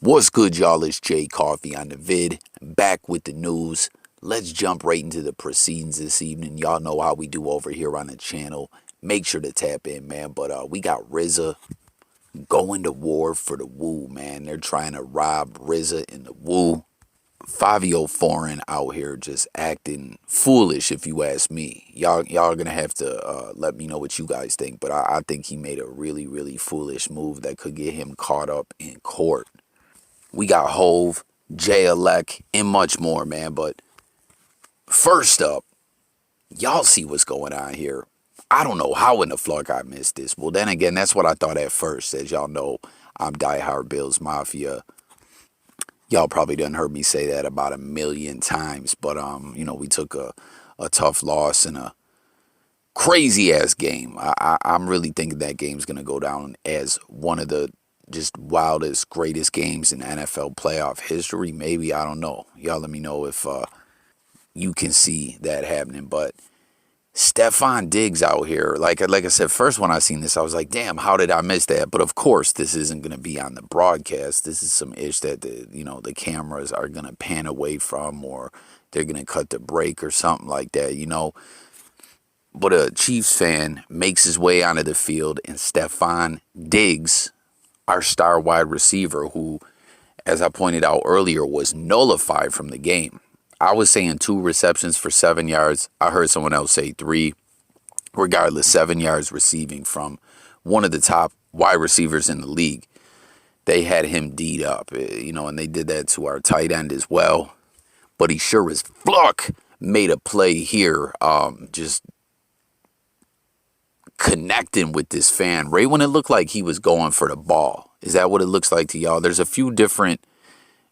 What's good, y'all? It's Jay Coffee on the vid, back with the news. Let's jump right into the proceedings this evening. Y'all know how we do over here on the channel. Make sure to tap in, man. But we got RZA going to war for the Wu, man. They're trying to rob RZA and the Wu. Fivio foreign out here just acting foolish, if you ask me. Y'all gonna have to let me know what you guys think. But I think he made a really foolish move that could get him caught up in court. We got Hove, Elec, and much more, man. But first up, y'all see what's going on here. I don't know how in the fuck I missed this. Well, then again, that's what I thought at first. As y'all know, I'm diehard Bills Mafia. Y'all probably done heard me say that about 1,000,000 times. But, we took a tough loss in a crazy-ass game. I'm really thinking that game's going to go down as one of the just wildest, greatest games in NFL playoff history. Maybe, I don't know. Y'all let me know if you can see that happening. But Stefon Diggs out here, like I said, first when I seen this, I was like, damn, how did I miss that? But of course, this isn't going to be on the broadcast. This is some ish that the cameras are going to pan away from, or they're going to cut the break or something like that, But a Chiefs fan makes his way onto the field, and Stefon Diggs, our star wide receiver, who, as I pointed out earlier, was nullified from the game. I was saying 2 receptions for 7 yards. I heard someone else say 3. Regardless, 7 yards receiving from one of the top wide receivers in the league. They had him D'd up, and they did that to our tight end as well. But he sure as fuck made a play here, just connecting with this fan right when it looked like he was going for the ball. Is that what it looks like to y'all? There's a few different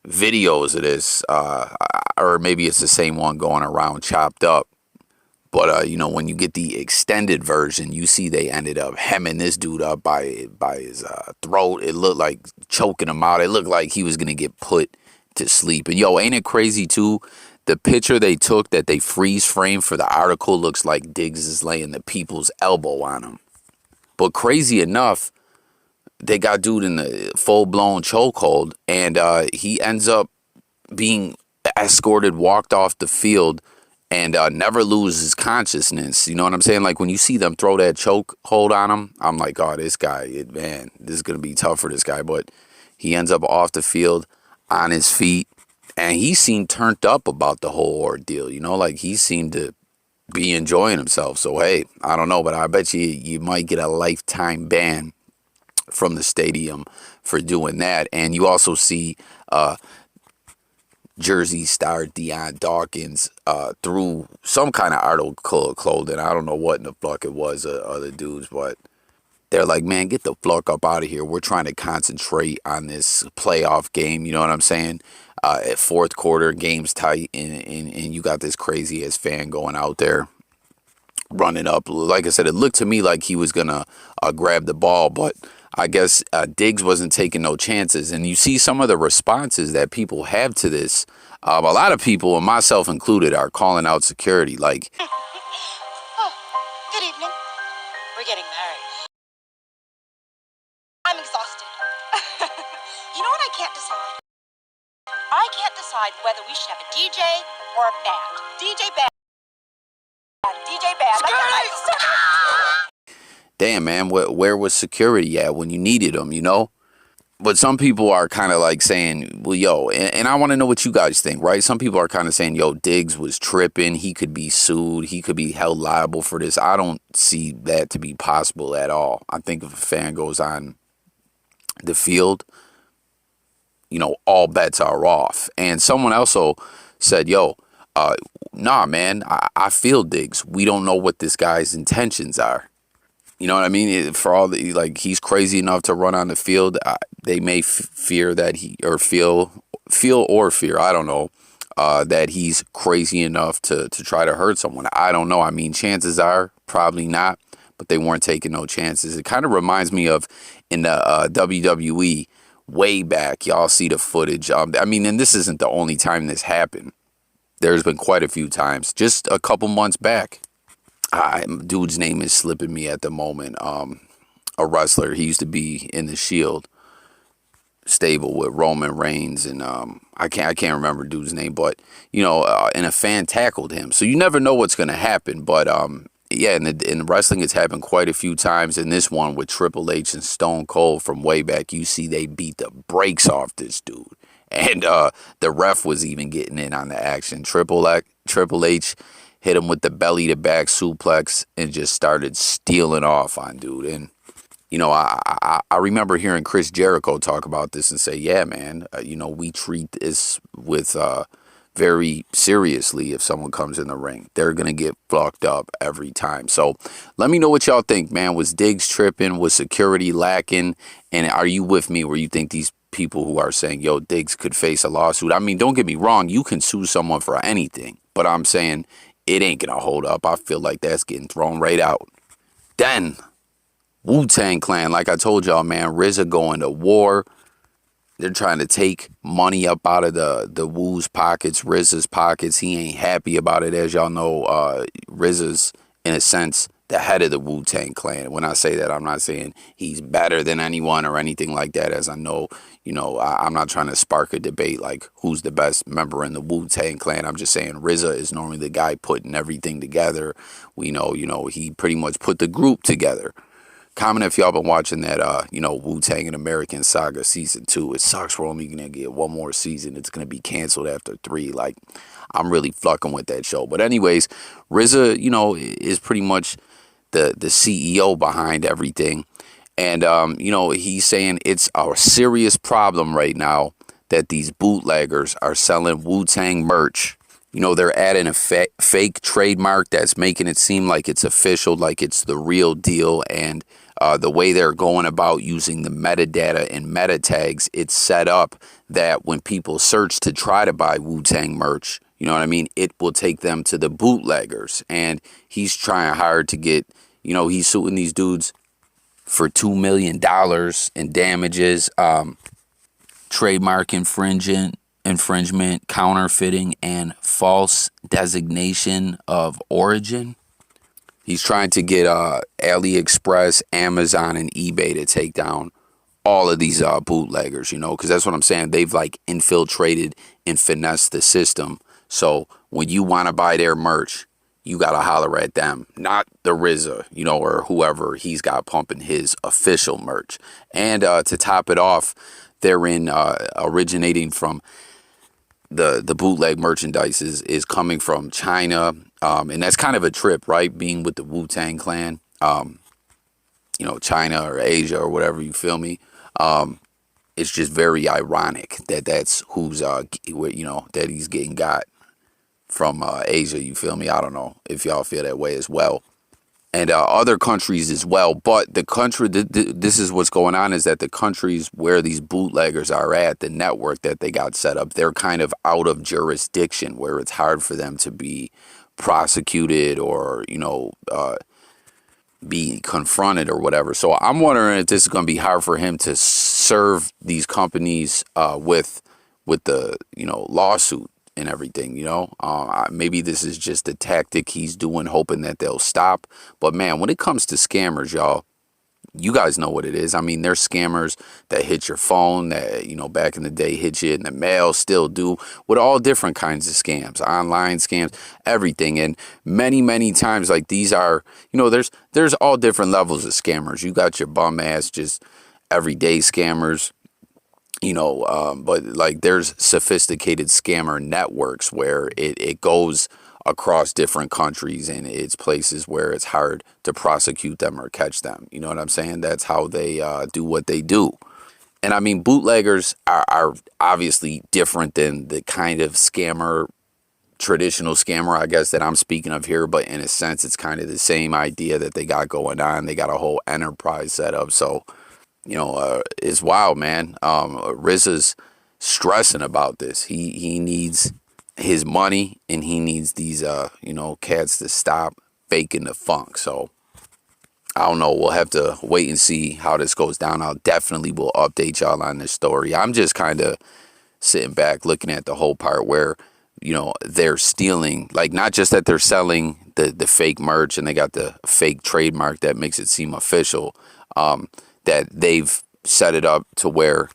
videos of this, or maybe it's the same one going around chopped up. But, when you get the extended version, you see they ended up hemming this dude up by his throat. It looked like choking him out. It looked like he was going to get put to sleep. And, ain't it crazy, too? The picture they took that they freeze framed for the article looks like Diggs is laying the people's elbow on him. But crazy enough, they got dude in the full-blown chokehold, and he ends up being escorted, walked off the field, and never loses consciousness. You know what I'm saying? Like, when you see them throw that chokehold on him, I'm like, oh, this guy, man, this is going to be tough for this guy. But he ends up off the field, on his feet, and he seemed turned up about the whole ordeal. Like, he seemed to be enjoying himself. So, hey, I don't know, but I bet you might get a lifetime ban from the stadium for doing that. And you also see Jersey star Deion Dawkins through some kind of article of clothing. I don't know what in the fuck it was, other dudes, but they're like, man, get the fuck up out of here. We're trying to concentrate on this playoff game. You know what I'm saying? At fourth quarter, game's tight, and you got this crazy ass fan going out there running up. Like I said, it looked to me like he was gonna grab the ball, but I guess Diggs wasn't taking no chances. And you see some of the responses that people have to this. A lot of people, and myself included, are calling out security. Like, Oh, good evening. We're getting married. I'm exhausted. You know what I can't decide? I can't decide whether we should have a DJ or a band. DJ band. DJ band. damn, man, where was security at when you needed them, But some people are kind of like saying, well, yo, and I want to know what you guys think, right? Some people are kind of saying, yo, Diggs was tripping. He could be sued. He could be held liable for this. I don't see that to be possible at all. I think if a fan goes on the field, all bets are off. And someone also said, yo, nah, man, I feel Diggs. We don't know what this guy's intentions are. You know what I mean? For all the, like, he's crazy enough to run on the field. They may fear that feel or fear, I don't know, that he's crazy enough to try to hurt someone. I don't know. I mean, chances are probably not, but they weren't taking no chances. It kind of reminds me of in the WWE way back. Y'all see the footage. And this isn't the only time this happened. There's been quite a few times. Just a couple months back. Dude's name is slipping me at the moment. A wrestler. He used to be in the Shield. stable with Roman Reigns and I can't remember dude's name, but and a fan tackled him. So you never know what's gonna happen. But yeah, in wrestling, it's happened quite a few times. In this one with Triple H and Stone Cold from way back, you see they beat the brakes off this dude, and the ref was even getting in on the action. Triple H hit him with the belly to back suplex and just started stealing off on dude. And I remember hearing Chris Jericho talk about this and say, yeah, man, we treat this with very seriously. If someone comes in the ring, they're going to get fucked up every time. So let me know what y'all think, man. Was Diggs tripping? Was security lacking? And are you with me where you think these people who are saying, yo, Diggs could face a lawsuit? I mean, don't get me wrong. You can sue someone for anything. But I'm saying it ain't going to hold up. I feel like that's getting thrown right out. Then Wu-Tang Clan, like I told y'all, man, RZA going to war. They're trying to take money up out of the Wu's pockets, RZA's pockets. He ain't happy about it. As y'all know, RZA's, in a sense, the head of the Wu-Tang Clan. When I say that, I'm not saying he's better than anyone or anything like that, as I know, I'm not trying to spark a debate like who's the best member in the Wu-Tang Clan. I'm just saying RZA is normally the guy putting everything together. We know, he pretty much put the group together. Comment if y'all been watching that, Wu-Tang and American Saga Season 2. It sucks we're only going to get one more season. It's going to be canceled after 3. Like, I'm really fucking with that show. But anyways, RZA, is pretty much the CEO behind everything. And, he's saying it's a serious problem right now that these bootleggers are selling Wu-Tang merch. They're adding a fake trademark that's making it seem like it's official, like it's the real deal. And the way they're going about using the metadata and meta tags, it's set up that when people search to try to buy Wu-Tang merch, you know what I mean, it will take them to the bootleggers. And he's trying hard to get, he's suing these dudes for $2 million in damages, trademark infringement, counterfeiting, and false designation of origin. He's trying to get AliExpress, Amazon, and eBay to take down all of these bootleggers, because that's what I'm saying. They've like infiltrated and finessed the system. So when you want to buy their merch, you got to holler at them, not the RZA, or whoever he's got pumping his official merch. And to top it off, they're originating from the bootleg merchandise is coming from China. And that's kind of a trip, right? Being with the Wu-Tang Clan, China or Asia or whatever, you feel me? It's just very ironic that that's who's, that he's getting got from Asia, you feel me? I don't know if y'all feel that way as well. And other countries as well. But the country, this is what's going on, is that the countries where these bootleggers are at, the network that they got set up, they're kind of out of jurisdiction where it's hard for them to be prosecuted or, be confronted or whatever. So I'm wondering if this is going to be hard for him to serve these companies with the, lawsuit and everything, maybe this is just a tactic he's doing, hoping that they'll stop. But man, when it comes to scammers, y'all, you guys know what it is. I mean, there's scammers that hit your phone that, back in the day hit you in the mail, still do, with all different kinds of scams, online scams, everything. And many, many times, like, these are, there's all different levels of scammers. You got your bum ass, just everyday scammers. But like there's sophisticated scammer networks where it goes across different countries and it's places where it's hard to prosecute them or catch them. You know what I'm saying? That's how they do what they do. And I mean, bootleggers are obviously different than the kind of traditional scammer, I guess, that I'm speaking of here. But in a sense, it's kind of the same idea that they got going on. They got a whole enterprise set up. So, it's wild, man. RZA's stressing about this. He needs his money and he needs these, cats to stop faking the funk. So I don't know. We'll have to wait and see how this goes down. I'll definitely will update y'all on this story. I'm just kind of sitting back looking at the whole part where, they're stealing, like, not just that they're selling the fake merch and they got the fake trademark that makes it seem official, that they've set it up to where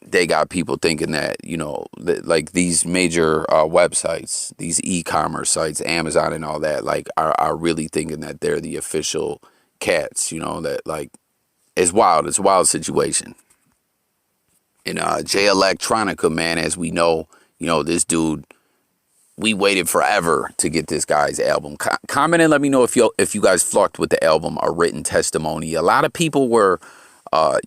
they got people thinking that, that, like, these major websites, these e-commerce sites, Amazon and all that, like, are really thinking that they're the official cats, that, like, it's wild. It's a wild situation. And J Electronica, man, as we know, this dude, we waited forever to get this guy's album. Comment and let me know if you guys flocked with the album, A Written Testimony. A lot of people were, I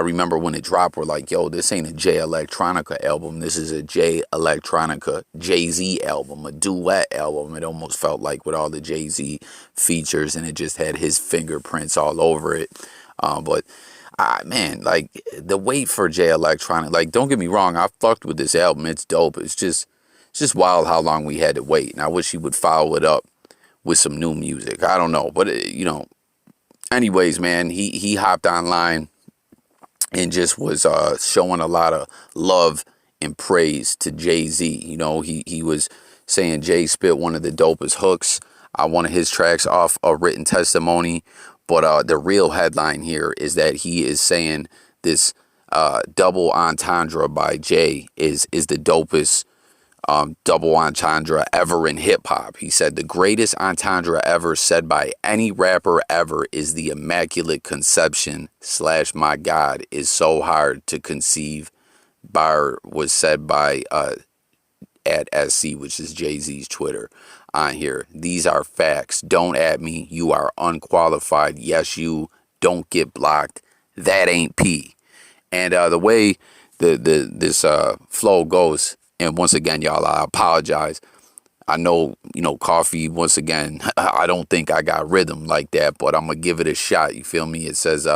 remember when it dropped, were like, yo, this ain't a J Electronica album. This is a J Electronica Jay-Z album, a duet album. It almost felt like, with all the Jay-Z features, and it just had his fingerprints all over it. But man, like, the wait for J Electronica, like, don't get me wrong, I fucked with this album. It's dope. It's just wild how long we had to wait. And I wish he would follow it up with some new music. I don't know. But, anyways, man, he hopped online and just was showing a lot of love and praise to Jay-Z. He was saying Jay spit one of the dopest hooks on one of his tracks off A Written Testimony. But the real headline here is that he is saying this double entendre by Jay is the dopest double entendre ever in hip hop. He said the greatest entendre ever said by any rapper ever is the Immaculate Conception / my God is so hard to conceive. Bar was said by at SC, which is Jay-Z's Twitter, on here. These are facts. Don't at me. You are unqualified. Yes, you don't get blocked. That ain't P. And the way this flow goes, and once again, y'all, I apologize. I know, Coffee, once again, I don't think I got rhythm like that, but I'm going to give it a shot. You feel me? It says,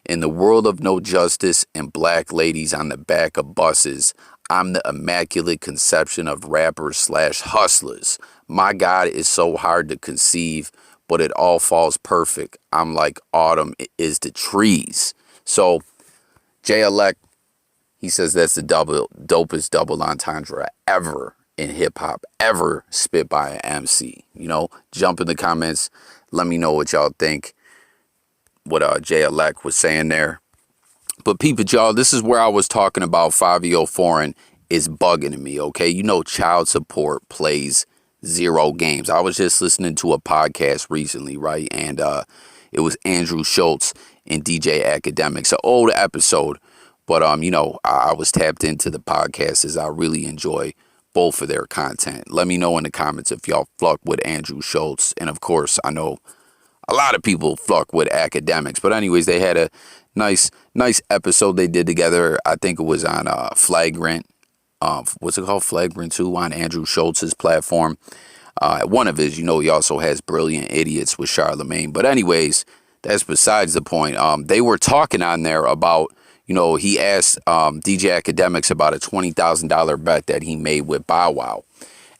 in the world of no justice and black ladies on the back of buses, I'm the Immaculate Conception of rappers / hustlers. My God is so hard to conceive, but it all falls perfect. I'm like autumn is the trees. So, J Elec, he says that's the dopest double entendre ever in hip hop, ever spit by an MC. Jump in the comments. Let me know what y'all think. What J Elec was saying there. But peep it, y'all. This is where I was talking about Fivio Foreign is bugging me. Okay, child support plays zero games. I was just listening to a podcast recently, right? And it was Andrew Schultz and DJ Academics, an old episode. But, I was tapped into the podcast as I really enjoy both of their content. Let me know in the comments if y'all flock with Andrew Schultz. And, of course, I know a lot of people flock with Academics. But, anyways, they had a nice episode they did together. I think it was on Flagrant. What's it called? Flagrant 2 on Andrew Schultz's platform. One of his, he also has Brilliant Idiots with Charlemagne. But, anyways, that's besides the point. They were talking on there about, he asked DJ Academics about a $20,000 bet that he made with Bow Wow.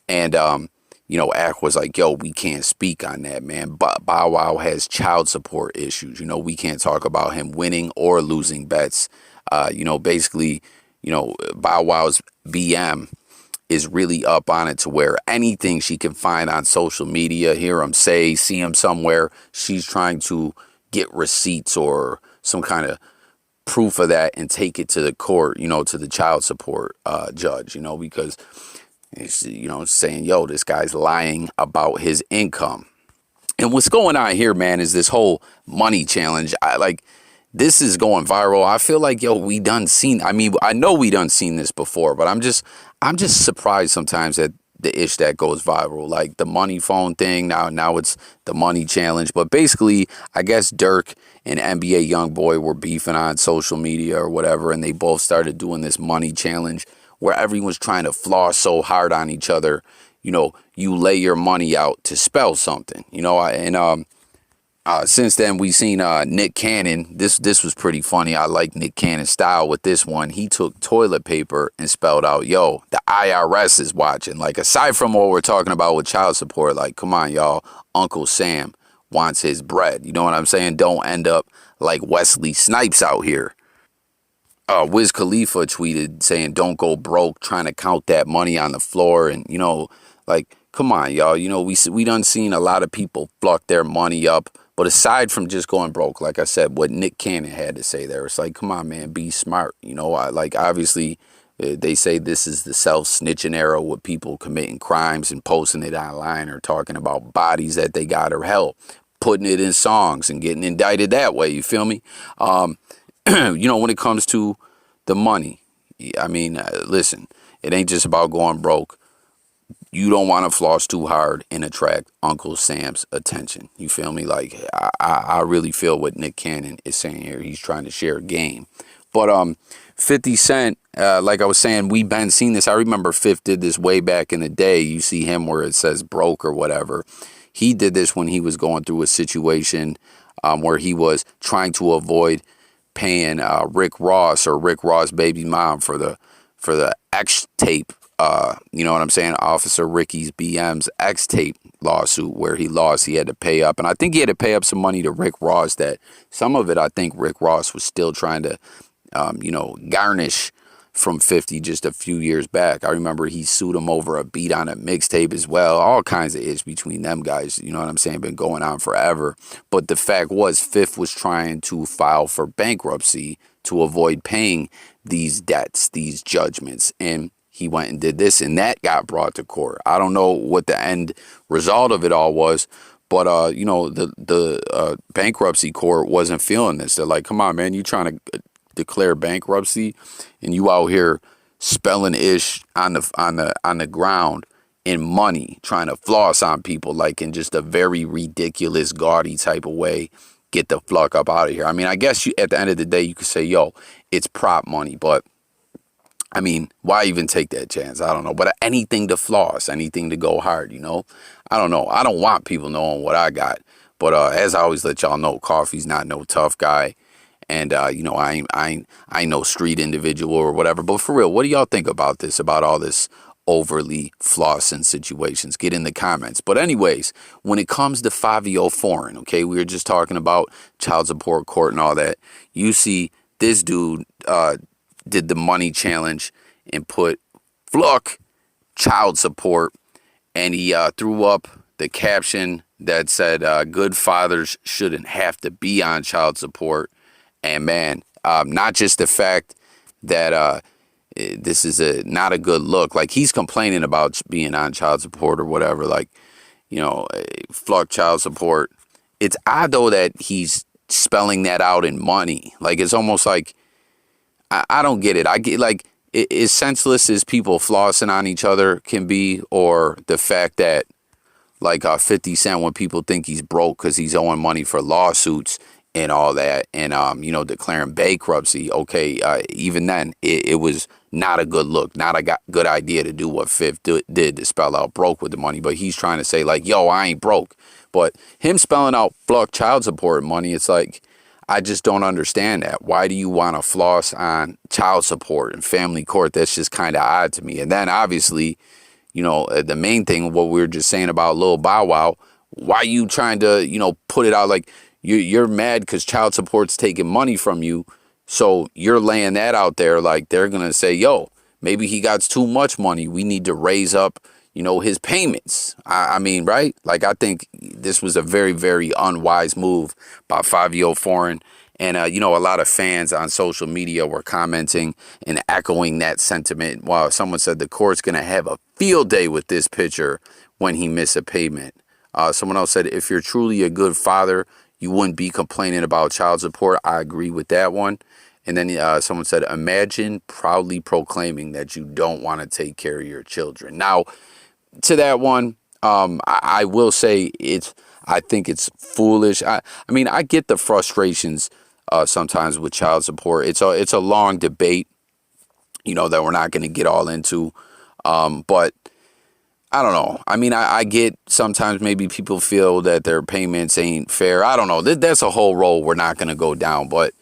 And, Ack was like, yo, we can't speak on that, man. Bow Wow has child support issues. We can't talk about him winning or losing bets. Basically, Bow Wow's BM is really up on it to where anything she can find on social media, hear him say, see him somewhere, she's trying to get receipts or some kind of proof of that and take it to the court, to the child support judge, because it's, saying, yo, this guy's lying about his income. And what's going on here, man, is this whole money challenge. This is going viral. I feel like, yo, we done seen, I know we done seen this before, but I'm just surprised sometimes at the ish that goes viral, like the money phone thing. Now it's the money challenge. But basically, I guess Dirk and NBA Youngboy were beefing on social media or whatever, and they both started doing this money challenge where everyone's trying to floss so hard on each other. You lay your money out to spell something. Since then, we've seen Nick Cannon. This was pretty funny. I like Nick Cannon's style with this one. He took toilet paper and spelled out, yo, the IRS is watching. Like, aside from what we're talking about with child support, like, come on, y'all. Uncle Sam wants his bread. You know what I'm saying? Don't end up like Wesley Snipes out here. Wiz Khalifa tweeted saying, don't go broke trying to count that money on the floor. And, like, come on, y'all. We done seen a lot of people pluck their money up But aside from just going broke, like I said, what Nick Cannon had to say there, it's like, come on, man, be smart. You know, like obviously they say this is the self-snitching era with people committing crimes and posting it online or talking about bodies that they got or hell, putting it in songs and getting indicted that way. You feel me? You know, when it comes to the money, I mean, listen, it ain't just about going broke. You don't want to floss too hard and attract Uncle Sam's attention. You feel me? Like, I really feel what Nick Cannon is saying here. He's trying to share game. But 50 Cent, like I was saying, we've been seeing this. I remember 50 did this way back in the day. You see him where it says broke or whatever. He did this when he was going through a situation where he was trying to avoid paying Rick Ross or Rick Ross' baby mom for the X tape. You know what I'm saying? Officer Ricky's BM's X tape lawsuit where he lost. He had to pay up, and I think he had to pay up some money to Rick Ross. That some of it, I think Rick Ross was still trying to, you know, garnish from 50 just a few years back. I remember he sued him over a beat on a mixtape as well. All kinds of ish between them guys. You know what I'm saying? Been going on forever. But the fact was, Fifth was trying to file for bankruptcy to avoid paying these debts, these judgments, and he went and did this, and that got brought to court. I don't know what the end result of it all was, but you know, the bankruptcy court wasn't feeling this. They're like, "Come on, man, you trying to declare bankruptcy, and you out here spelling ish on the ground in money, trying to floss on people, like in just a very ridiculous, gaudy type of way. Get the fuck up out of here." I mean, I guess at the end of the day, you could say, "Yo, it's prop money," but I mean, why even take that chance? I don't know. But anything to floss, anything to go hard, you know? I don't know. I don't want people knowing what I got. But as I always let y'all know, Coffee's not no tough guy. And, you know, I ain't no street individual or whatever. But for real, what do y'all think about this, about all this overly flossing situations? Get in the comments. But anyways, when it comes to Fivio Foreign, okay, we were just talking about child support court and all that. You see this dude did the money challenge and put Fluck child support, and he threw up the caption that said good fathers shouldn't have to be on child support. And man, not just the fact that this is not a good look, like he's complaining about being on child support or whatever, like, you know, Fluck child support. It's odd though that he's spelling that out in money. Like, it's almost like, I don't get it. I get, like, as senseless as people flossing on each other can be, or the fact that, like, 50 Cent, when people think he's broke because he's owing money for lawsuits and all that, and, you know, declaring bankruptcy, okay, even then, it was not a good look, not a good idea to do what Fifth did to spell out broke with the money, but he's trying to say, like, yo, I ain't broke. But him spelling out Fluck child support money, it's like, I just don't understand that. Why do you want to floss on child support and family court? That's just kind of odd to me. And then obviously, you know, the main thing, what we were just saying about Lil Bow Wow, why you trying to, you know, put it out like you're mad because child support's taking money from you. So you're laying that out there like they're going to say, yo, maybe he got too much money. We need to raise up, you know, his payments. I mean, right? Like, I think this was a very, very unwise move by Fivio Foreign. And, you know, a lot of fans on social media were commenting and echoing that sentiment. While someone said the court's going to have a field day with this pitcher when he missed a payment. Someone else said, if you're truly a good father, you wouldn't be complaining about child support. I agree with that one. And then someone said, imagine proudly proclaiming that you don't want to take care of your children. Now, to that one, I will say I think it's foolish. I mean, I get the frustrations sometimes with child support. It's a long debate, you know, that we're not going to get all into. But I don't know. I mean, I get sometimes maybe people feel that their payments ain't fair. I don't know. That's a whole road we're not going to go down. But,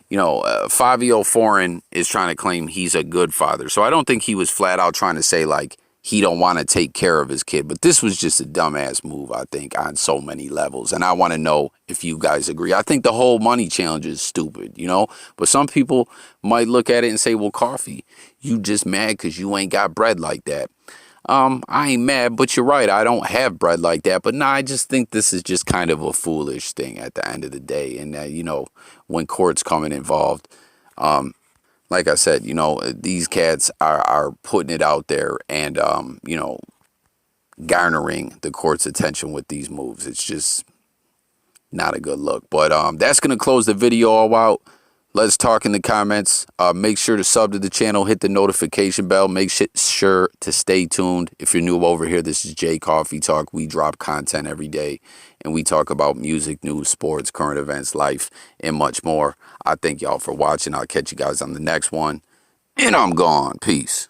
you know, Fivio Foreign is trying to claim he's a good father. So I don't think he was flat out trying to say, like, he don't want to take care of his kid. But this was just a dumbass move, I think, on so many levels. And I want to know if you guys agree. I think the whole money challenge is stupid, you know. But some people might look at it and say, well, Coffee, you just mad because you ain't got bread like that. I ain't mad, but you're right. I don't have bread like that. But nah, I just think this is just kind of a foolish thing at the end of the day. And you know, when courts coming involved, like I said, you know, these cats are putting it out there and you know, garnering the court's attention with these moves. It's just not a good look. But that's gonna close the video all out. Let's talk in the comments. Make sure to sub to the channel, hit the notification bell. Make sure to stay tuned. If you're new over here, this is J Coffee Talk. We drop content every day, and we talk about music, news, sports, current events, life, and much more. I thank y'all for watching. I'll catch you guys on the next one, and I'm gone. Peace.